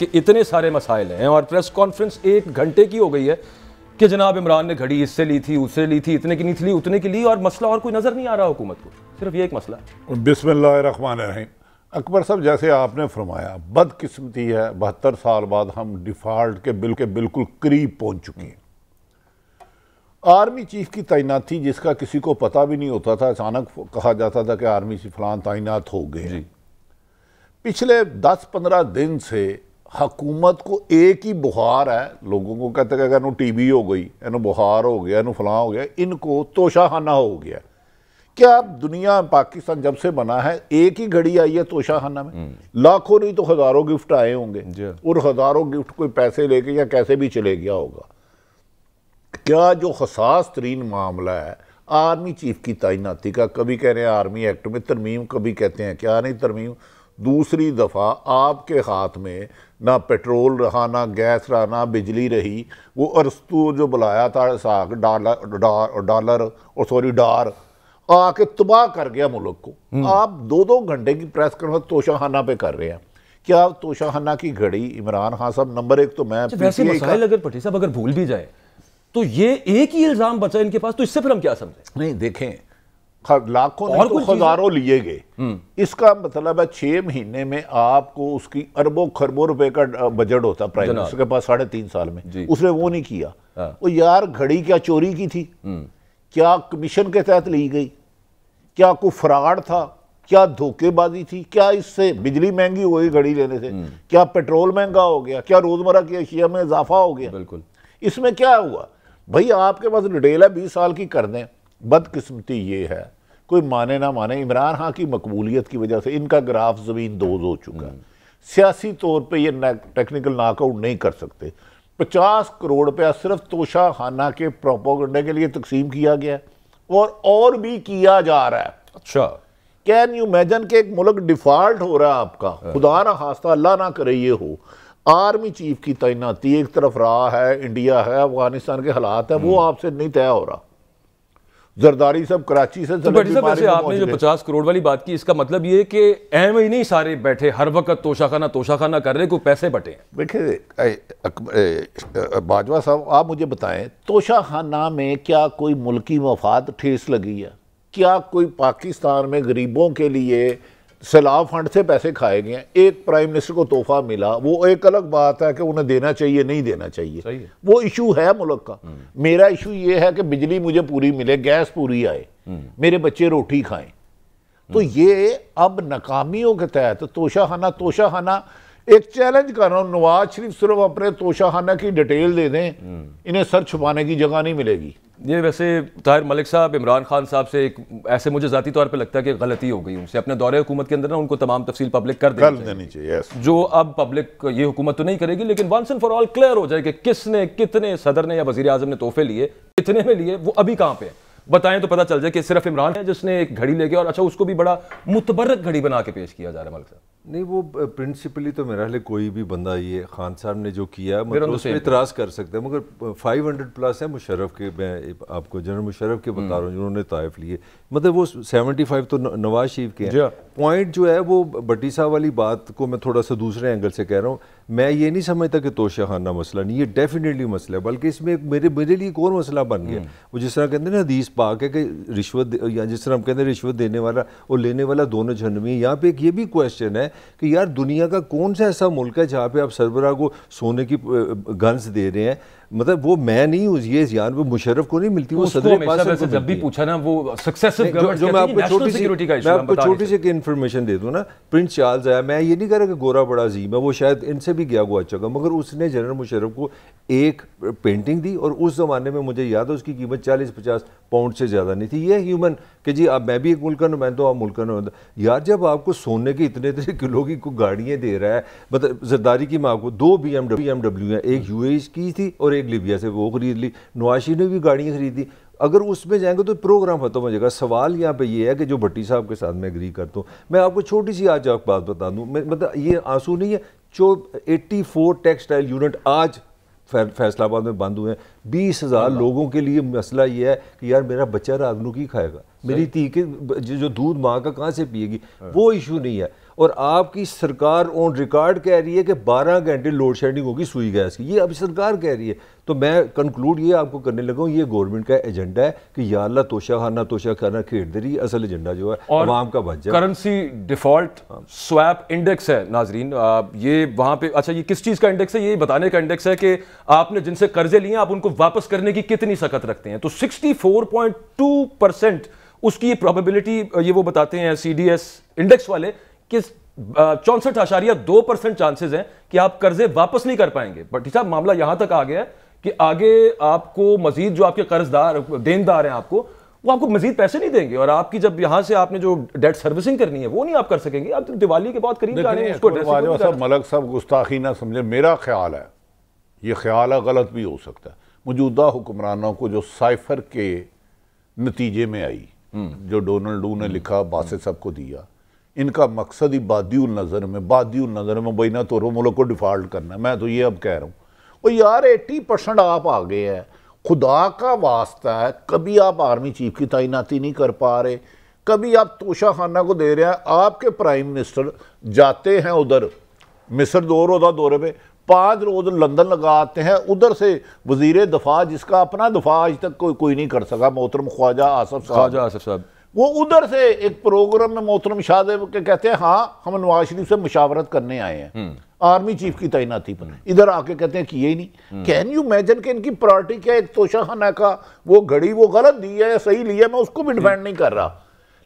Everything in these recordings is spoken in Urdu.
کہ اتنے سارے مسائل ہیں اور پریس کانفرنس 1 گھنٹے کی ہو گئی ہے کہ جناب عمران نے گھڑی اس سے لی تھی، اس سے لی تھی، اتنے کی نہیں تھی، اتنے کی لی، اور مسئلہ اور کوئی نظر نہیں آ رہا حکومت کو، صرف یہ ایک مسئلہ ہے۔ بسم اللہ الرحمن الرحیم۔ اکبر صاحب جیسے آپ نے فرمایا بدقسمتی ہے 72 سال بعد ہم ڈیفالٹ کے بالکل قریب پہنچ چکے ہیں۔ آرمی چیف کی تعیناتی جس کا کسی کو پتہ بھی نہیں ہوتا تھا، اچانک کہا جاتا تھا کہ آرمی چیف فلان تعینات ہو گئے ہیں۔ پچھلے 10-15 دن سے حکومت کو ایک ہی بخار ہے، لوگوں کو کہتے ہیں کہ انہوں ٹی بی ہو گئی، انہوں بخار ہو گیا، انہوں فلاں ہو گیا، ان کو توشہ خانہ ہو گیا۔ کیا دنیا پاکستان جب سے بنا ہے ایک ہی گھڑی آئی ہے توشہ خانہ میں؟ لاکھوں نہیں تو ہزاروں گفٹ آئے ہوں گے، اور ہزاروں گفٹ کوئی پیسے لے کے یا کیسے بھی چلے گیا ہوگا۔ کیا جو حساس ترین معاملہ ہے آرمی چیف کی تعیناتی کا، کبھی کہہ رہے ہیں آرمی ایکٹ میں ترمیم، کبھی کہتے ہیں کیا نہیں ترمیم، دوسری دفعہ آپ کے ہاتھ میں نہ پیٹرول رہا، نہ گیس رہا، نہ بجلی رہی، وہ ارسطو جو بلایا تھا ساکھ ڈار آ کے تباہ کر گیا ملک کو۔ آپ 2 گھنٹے کی پریس کانفرنس توشہ خانہ پہ کر رہے ہیں۔ کیا توشہ خانہ کی گھڑی عمران خان صاحب نمبر 1 تو میں ویسے مسائل اگر پٹھی صاحب اگر بھول بھی جائے تو یہ ایک ہی الزام بچا ان کے پاس، تو اس سے پھر ہم کیا سمجھیں؟ نہیں دیکھیں، لاکھوں نہیں تو ہزاروں لیے گئے، اس کا مطلب ہے 6 مہینے میں آپ کو اس کی اربوں خربوں روپے کا بجٹ ہوتا ہے پرائم منسٹر کے پاس 3.5 سال میں، اس نے وہ نہیں کیا۔ وہ یار گھڑی کیا چوری کی تھی؟ کیا کمیشن کے تحت لی گئی؟ کیا کوئی فراڈ تھا؟ کیا دھوکے بازی تھی؟ کیا اس سے بجلی مہنگی ہو گئی گھڑی لینے سے؟ کیا پیٹرول مہنگا ہو گیا؟ کیا روزمرہ کی اشیاء میں اضافہ ہو گیا؟ بالکل۔ اس میں کیا ہوا بھائی؟ آپ کے پاس ڈیٹیل ہے 20 سال کی کر دیں۔ بدقسمتی یہ ہے، کوئی مانے نہ مانے، عمران خان کی مقبولیت کی وجہ سے ان کا گراف زمین دوز ہو چکا ہے۔ سیاسی طور پہ یہ ٹیکنیکل ناک آؤٹ نہیں کر سکتے۔ 50 کروڑ روپیہ صرف توشہ خانہ کے پروپیگنڈے کے لیے تقسیم کیا گیا ہے، اور بھی کیا جا رہا ہے۔ اچھا، کین یو امیجن کہ ایک ملک ڈیفالٹ ہو رہا ہے آپ کا؟ خدا نہ خواستہ، اللہ نہ کرے یہ ہو۔ آرمی چیف کی تعیناتی ایک طرف رہا ہے، انڈیا ہے، افغانستان کے حالات ہے، وہ آپ سے نہیں طے ہو رہا۔ زرداری صاحب کراچی سے ویسے آپ نے جو 50 کروڑ والی بات کی، اس کا مطلب یہ کہ اہم ہی نہیں سارے بیٹھے ہر وقت توشہ خانہ کر رہے، کوئی پیسے بٹے ہیں؟ دیکھیں باجوہ صاحب، آپ مجھے بتائیں توشہ خانہ میں کیا کوئی ملکی مفاد ٹھیس لگی ہے؟ کیا کوئی پاکستان میں غریبوں کے لیے سیلاب فنڈ سے پیسے کھائے گئے ہیں؟ ایک پرائم منسٹر کو تحفہ ملا، وہ ایک الگ بات ہے کہ انہیں دینا چاہیے نہیں دینا چاہیے، وہ ایشو ہے ملک کا۔ میرا ایشو یہ ہے کہ بجلی مجھے پوری ملے، گیس پوری آئے، میرے بچے روٹی کھائیں۔ تو یہ اب ناکامیوں کے تحت توشہ خانہ ایک چیلنج کر رہا ہوں، نواز شریف صرف اپنے توشہ خانہ کی ڈیٹیل دے دیں، انہیں سر چھپانے کی جگہ نہیں ملے گی۔ یہ ویسے طاہر ملک صاحب عمران خان صاحب سے ایک ایسے مجھے ذاتی طور پہ لگتا ہے کہ غلطی ہو گئی ان سے، اپنے دورے حکومت کے اندر نا ان کو تمام تفصیل پبلک کر دینی چاہیے، جو اب پبلک یہ حکومت تو نہیں کرے گی، لیکن once and for all clear ہو جائے کہ کس نے کتنے صدر نے یا وزیر اعظم نے تحفے لیے، کتنے میں لیے، وہ ابھی کہاں پہ ہیں بتائیں تو پتہ چل جائے کہ صرف عمران ہے جس نے ایک گھڑی لے کے، اور اچھا اس کو بھی بڑا متبرک گھڑی بنا کے پیش کیا جا رہا ہے۔ ملک صاحب نہیں، وہ پرنسپلی تو میرا خیال کوئی بھی بندہ یہ خان صاحب نے جو کیا مطلب اس پہ اعتراض کر سکتا ہے، مگر 500 پلس ہے مشرف کے، میں آپ کو جنرل مشرف کے بتا رہا ہوں جنہوں نے طائف لیے، مطلب وہ 75 تو نواز شریف کے ہیں۔ پوائنٹ جو ہے وہ بٹی صاحب والی بات کو میں تھوڑا سا دوسرے اینگل سے کہہ رہا ہوں، میں یہ نہیں سمجھتا کہ توشہ خانہ مسئلہ نہیں، یہ ڈیفینیٹلی مسئلہ ہے، بلکہ اس میں میرے لیے ایک اور مسئلہ بن گیا۔ وہ جس طرح کہتے ہیں نا حدیث پاک ہے کہ رشوت، یا جس طرح ہم کہتے ہیں رشوت دینے والا اور لینے والا دونوں جہنمی ہیں، یہاں پہ ایک یہ بھی کویسچن ہے کہ یار دنیا کا کون سا ایسا ملک ہے جہاں پہ آپ سربراہ کو سونے کی گنز دے رہے ہیں؟ مطلب وہ میں نہیں ہوں، یہ زیان وہ مشرف کو نہیں ملتی، وہ صدر قاسم کو جب بھی پوچھا نا وہ سکسیسو گورنمنٹ جو میں آپ کو چھوٹی سی انفارمیشن دے دوں نا، پرنس چارلز آیا، میں یہ نہیں کہہ رہا کہ گورا بڑا عظیم ہے، وہ شاید ان سے بھی گیا گوا چکا، مگر اس نے جنرل مشرف کو ایک پینٹنگ دی، اور اس زمانے میں مجھے یاد ہے اس کی قیمت 40-50 پاؤنڈ سے زیادہ نہیں تھی۔ یہ ہیومن کہ جی اب میں بھی ایک ملک کا نمائندہ ہوں، آپ ملک کا نمائندہ، یار جب آپ کو سونے کے اتنے کلو کی گاڑیاں دے رہا ہے، مطلب زرداری کی میں آپ کو 2 BMW ہیں، ایک UAE کی تھی اور ایک لیبیا سے وہ خرید لی، نواشی نے بھی گاڑیاں خریدی، اگر اس میں جائیں گے تو پروگرام ختم ہو جائے گا۔ سوال یہاں پہ یہ ہے کہ جو بھٹی صاحب کے ساتھ میں اگری کرتا ہوں، میں آپ کو چھوٹی سی آج آپ بات بتا دوں، مطلب یہ آنسو نہیں ہے، جو 84 ٹیکسٹائل یونٹ آج فیصل آباد میں بند ہوئے ہیں، 20,000 لوگوں کے لیے مسئلہ یہ ہے کہ یار میرا بچہ رات کو کی کھائے گا، میری تھی کہ جو دودھ ماں کا کہاں سے پیے گی، وہ ایشو نہیں ہے۔ اور آپ کی سرکار آن ریکارڈ کہہ رہی ہے کہ 12 گھنٹے لوڈ شیڈنگ ہوگی سوئی گیس کی. یہ اب سرکار کہہ رہی ہے. تو میں کنکلوڈ یہ آپ کو کرنے لگا ہوں, یہ گورنمنٹ کا ایجنڈا ہے کہ یا اللہ توشہ خانہ کھیڑ دے رہی ہے, اصل ایجنڈا جو ہے عوام کا بچ جائے. کرنسی ڈیفالٹ سویپ انڈیکس ہے ناظرین, یہ وہاں پہ اچھا یہ کس چیز کا انڈیکس ہے؟ یہ بتانے کا انڈیکس ہے کہ آپ نے جن سے قرضے لیے آپ ان کو واپس کرنے کی کتنی سخت رکھتے ہیں. تو 64.2% اس کی پروبیبلٹی یہ وہ بتاتے ہیں سی ڈی ایس انڈیکس والے کہ 64.2% چانسز ہیں کہ آپ قرضے واپس نہیں کر پائیں گے. بٹ صاحب معاملہ یہاں تک آ گیا ہے کہ آگے آپ کو مزید جو آپ کے قرض دار دیندار ہیں آپ کو, وہ آپ کو مزید پیسے نہیں دیں گے, اور آپ کی جب یہاں سے آپ نے جو ڈیٹ سروسنگ کرنی ہے وہ نہیں آپ کر سکیں گے. آپ دیوالی کے بعد قریب جا رہے ہیں, اس کو ملک صاحب گستاخی نہ سمجھے, میرا خیال ہے, یہ خیال غلط بھی ہو سکتا ہے, موجودہ حکمرانوں کو جو سائفر کے نتیجے میں آئی, جو ڈونلڈ ڈو نے لکھا باسط صاحب کو دیا, ان کا مقصد ہی بادی النظر میں بینہ تو ملک کو ڈیفالٹ کرنا ہے. میں تو یہ اب کہہ رہا ہوں, وہ یار 80% آپ آگے ہیں, خدا کا واسطہ ہے, کبھی آپ آرمی چیف کی تعیناتی نہیں کر پا رہے, کبھی آپ توشہ خانہ کو دے رہے ہیں. آپ کے پرائم منسٹر جاتے ہیں ادھر مصر 2 روزہ دورے پہ, 5 روز لندن لگاتے ہیں, ادھر سے وزیر دفاع جس کا اپنا دفاع آج تک کوئی نہیں کر سکا, محترم خواجہ آصف صاحب, وہ ادھر سے ایک پروگرام میں محترم شاہ کے کہتے ہیں ہاں ہم نواز شریف سے مشاورت کرنے آئے ہیں آرمی چیف کی تعیناتی پر, ادھر آ کے کہتے ہیں کیے ہی نہیں. کین یو امیجن کہ ان کی پرائرٹی کیا ہے؟ ایک توشہ خانہ کا وہ گھڑی وہ غلط دی ہے یا صحیح لی ہے, میں اس کو بھی ڈیفینڈ نہیں کر رہا,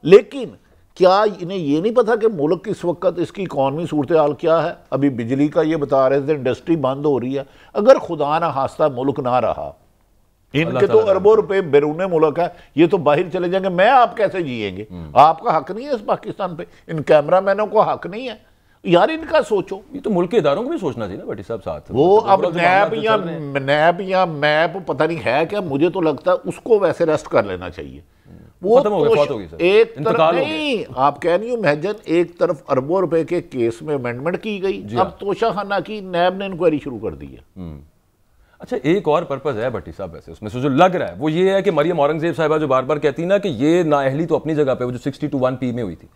لیکن کیا انہیں یہ نہیں پتا کہ ملک کی اس وقت اس کی اکانومی صورتحال کیا ہے؟ ابھی بجلی کا یہ بتا رہے تھے انڈسٹری بند ہو رہی ہے, اگر خدا نہ خواستہ ملک نہ رہا, ان کے تو اربوں روپے بیرون ملک ہے, یہ تو باہر چلے جائیں گے, میں آپ کیسے جیئیں گے؟ آپ کا حق نہیں ہے اس پاکستان پہ, ان کیمرہ مینوں کو حق نہیں ہے یار, ان کا سوچو. یہ تو ملک کے اداروں کو بھی سوچنا چاہیے نا بھٹی صاحب ساتھ. وہ اب نیب یا میپ پتہ نہیں ہے کیا, مجھے تو لگتا ہے اس کو ویسے ریسٹ کر لینا چاہیے. وہ ایک طرف نہیں, آپ کہہ نہیں امیجن, ایک طرف اربوں روپے کے کیس میں امینڈمنٹ کی گئی, اب توشہ خانہ کی نیب نے انکوائری شروع کر دی ہے. اچھا ایک اور پرپز ہے بھٹی صاحب ویسے اس میں سے جو لگ رہا ہے وہ یہ ہے کہ مریم اورنگزیب صاحبہ جو بار بار کہتی ہیں نا کہ یہ نااہلی تو اپنی جگہ پہ, وہ جو 60-1 میں ہوئی تھی,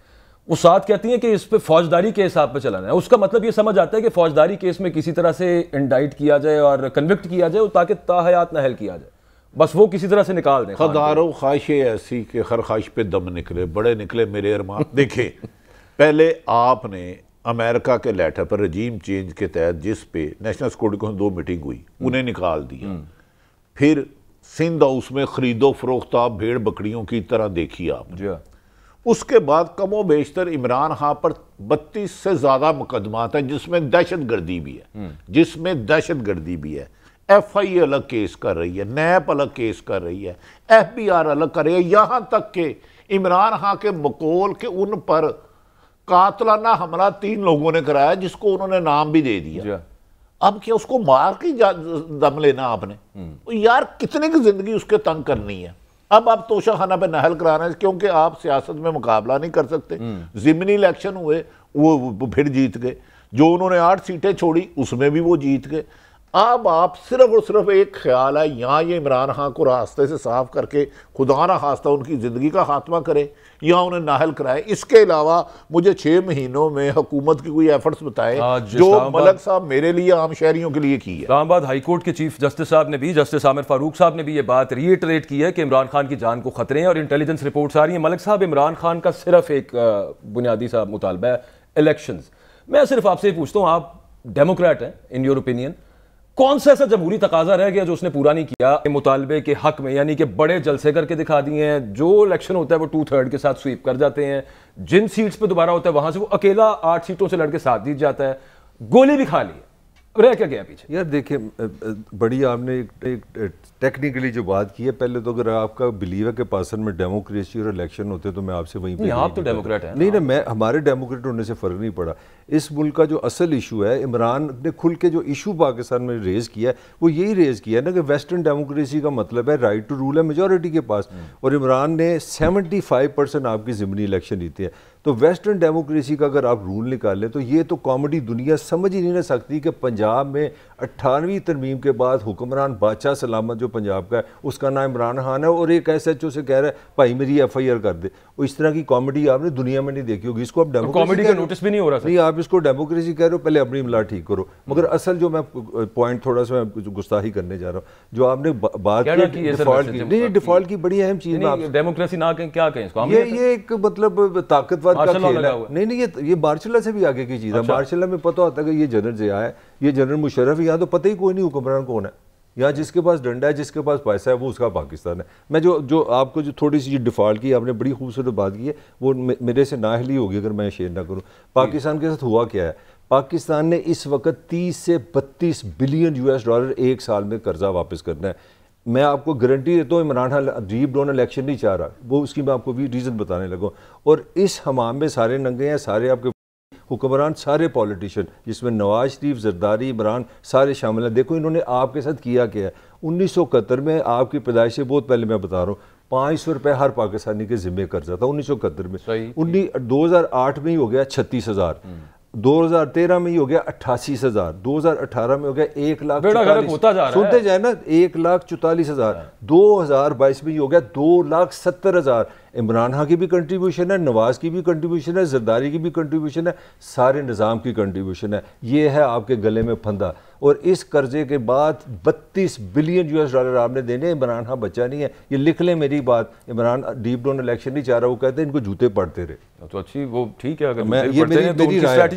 وہ ساتھ کہتی ہیں کہ اس پہ فوجداری کیس آپ پہ چلانا ہے. اس کا مطلب یہ سمجھ آتا ہے کہ فوجداری کیس میں کسی طرح سے انڈائٹ کیا جائے اور کنوکٹ کیا جائے تاکہ تاحیات نااہل کیا جائے, بس وہ کسی طرح سے نکال دیں. خدارو خواہشیں ایسی کہ ہر خواہش پہ دم نکلے, بڑے نکلے میرے ارمان. دیکھیں پہلے آپ نے امریکہ کے لیٹر پر رجیم چینج کے تحت جس پہ نیشنل سیکورٹی کونسل 2 میٹنگ ہوئی, انہیں نکال دیا. پھر سندھ ہاؤس میں خرید و فروخت آپ بھیڑ بکریوں کی طرح دیکھی آپ نے. اس کے بعد کم و بیشتر عمران خان پر 32 سے زیادہ مقدمات ہیں جس میں دہشت گردی بھی ہے, ایف آئی الگ کیس کر رہی ہے, نیپ الگ کیس کر رہی ہے, ایف بی آر الگ کر رہی ہے, یہاں تک کہ عمران خان کے مقول کہ ان پر قاتلانہ حملہ 3 لوگوں نے کرایا جس کو انہوں نے نام بھی دے دیا. اب کیا اس کو مار کی دم لینا آپ نے؟ یار کتنے کی زندگی اس کے تنگ کرنی ہے. اب آپ توشہ خانہ پہ نہل کرانا ہے کیونکہ آپ سیاست میں مقابلہ نہیں کر سکتے. ضمنی الیکشن ہوئے وہ پھر جیت گئے, جو انہوں نے 8 سیٹیں چھوڑی اس میں بھی وہ جیت گئے. اب آپ صرف اور صرف ایک خیال ہے یہاں یہ عمران خان کو راستے سے صاف کر کے خدا نہ خواستہ ان کی زندگی کا خاتمہ کرے یا انہیں نااہل کرائے. اس کے علاوہ مجھے 6 مہینوں میں حکومت کی کوئی ایفرٹس بتائے جو ملک صاحب میرے لیے عام شہریوں کے لیے کی ہے. اسلام آباد ہائی کورٹ کے چیف جسٹس صاحب نے بھی, جسٹس عامر فاروق صاحب نے بھی یہ بات ریٹریٹ کی ہے کہ عمران خان کی جان کو خطرے ہیں اور انٹیلیجنس رپورٹس آ رہی ہیں. ملک صاحب عمران خان کا صرف ایک بنیادی صاحب مطالبہ ہے الیکشنز. میں صرف آپ سے پوچھتا ہوں, آپ ڈیموکریٹ ہیں, ان یور اوپینین کون سا ایسا جمہوری تقاضا رہ گیا جو اس نے پورا نہیں کیا مطالبے کے حق میں؟ یعنی کہ بڑے جلسے کر کے دکھا دیے ہیں, جو الیکشن ہوتا ہے وہ 2/3 کے ساتھ سویپ کر جاتے ہیں, جن سیٹس پہ دوبارہ ہوتا ہے وہاں سے وہ اکیلا 8 سیٹوں سے لڑ کے ساتھ جیت جاتا ہے, گولی بھی کھا لی ہے, رہ کیا گیا پیچھے؟ یار دیکھیں بڑی آپ نے ایک ٹیکنیکلی جو بات کی ہے, پہلے تو اگر آپ کا بلیو ہے کہ پاکستان میں ڈیموکریسی اور الیکشن ہوتے تو میں آپ سے وہیں پہ, آپ تو ڈیموکریٹ ہیں. نہیں میں ہمارے ڈیموکریٹ ہونے سے فرق نہیں پڑا. اس ملک کا جو اصل ایشو ہے، عمران نے کھل کے جو ایشو پاکستان میں ریز کیا ہے وہ یہی ریز کیا ہے نا کہ ویسٹرن ڈیموکریسی کا مطلب ہے رائٹ ٹو رول ہے میجورٹی کے پاس، اور عمران نے 75% آپ کی ضمنی الیکشن جیتے ہیں. تو ویسٹرن ڈیموکریسی کا اگر آپ رول نکالیں تو یہ تو کامیڈی دنیا سمجھ ہی نہیں نہ سکتی کہ پنجاب میں 98ویں ترمیم کے بعد حکمران بادشاہ سلامت جو پنجاب کا ہے اس کا نام عمران خان ہے، اور ایک ایس ایچ او سے کہہ رہا ہے بھائی میری ایف آئی آر کر دے. اس طرح کی کامیڈی آپ نے دنیا میں نہیں دیکھی ہوگی. اس کو آپ کامیڈی کا نوٹس بھی نہیں ہو رہا نہیں، آپ اس کو ڈیموکریسی کہہ رہے ہو، پہلے اپنی املا ٹھیک کرو. مگر اصل جو میں پوائنٹ تھوڑا سا میں گستاخی کرنے جا رہا ہوں، جو آپ نے بات کی ڈیفالٹ کی، نہیں ڈیفالٹ کی بڑی اہم چیز ڈیموکریسی نہ کہیں کیا کہیں اس کو، یہ ایک مطلب طاقتور کا کھیل ہے. نہیں یہ مارشل لا سے بھی آگے کی چیز ہے. مارشل لا میں پتہ ہوتا ہے کہ یہ جنرل ضیاء ہے، یہ جنرل مشرف ہے، یہاں تو پتہ ہی کوئی نہیں حکمران کون ہے. یہاں جس کے پاس ڈنڈا ہے، جس کے پاس پیسہ ہے، وہ اس کا پاکستان ہے. میں جو آپ کو جو تھوڑی سی ڈیفالٹ کی آپ نے بڑی خوبصورت بات کی ہے، وہ میرے سے نااہلی ہوگی اگر میں شیئر نہ کروں. پاکستان کے ساتھ ہوا کیا ہے؟ پاکستان نے اس وقت 30 سے 32 بلین $US ایک سال میں قرضہ واپس کرنا ہے. میں آپ کو گارنٹی دیتا ہوں Imran Khan deep down election نہیں چاہ رہا، وہ اس کی میں آپ کو بھی ریزن بتانے لگا. اور اس حمام میں سارے ننگے ہیں، سارے آپ کے حکمران، سارے پولیٹیشین جس میں نواز شریف، زرداری، عمران سارے شامل ہیں. دیکھو انہوں نے آپ کے ساتھ کیا ہے. 1971 میں آپ کی پیدائش سے بہت پہلے میں بتا رہا ہوں، 500 روپے ہر پاکستانی کے ذمہ قرضہ تھا 1971 میں. 2008 میں ہی ہو گیا 36,000، 2013 میں ہی ہو گیا 88,000، 2018 میں ہو گیا 1,44,000. سنتے جائیں نا، 1,44,000. 2022 میں ہی ہو گیا 2,70,000. عمران خان کی بھی کنٹریبیوشن ہے، نواز کی بھی کنٹریبیوشن ہے، زرداری کی بھی کنٹریبیوشن ہے، سارے نظام کی کنٹریبیوشن ہے. یہ ہے آپ کے گلے میں پھندا. اور اس قرضے کے بعد 32 بلین $US آپ نے دینے. عمران خان بچہ نہیں ہے، یہ لکھ لیں میری بات. عمران ڈیپ ڈاؤن الیکشن نہیں چاہ رہا، وہ کہتے ہیں ان کو جوتے پڑھتے رہے. تو اچھی وہ ٹھیک ہے، اگر میری رائے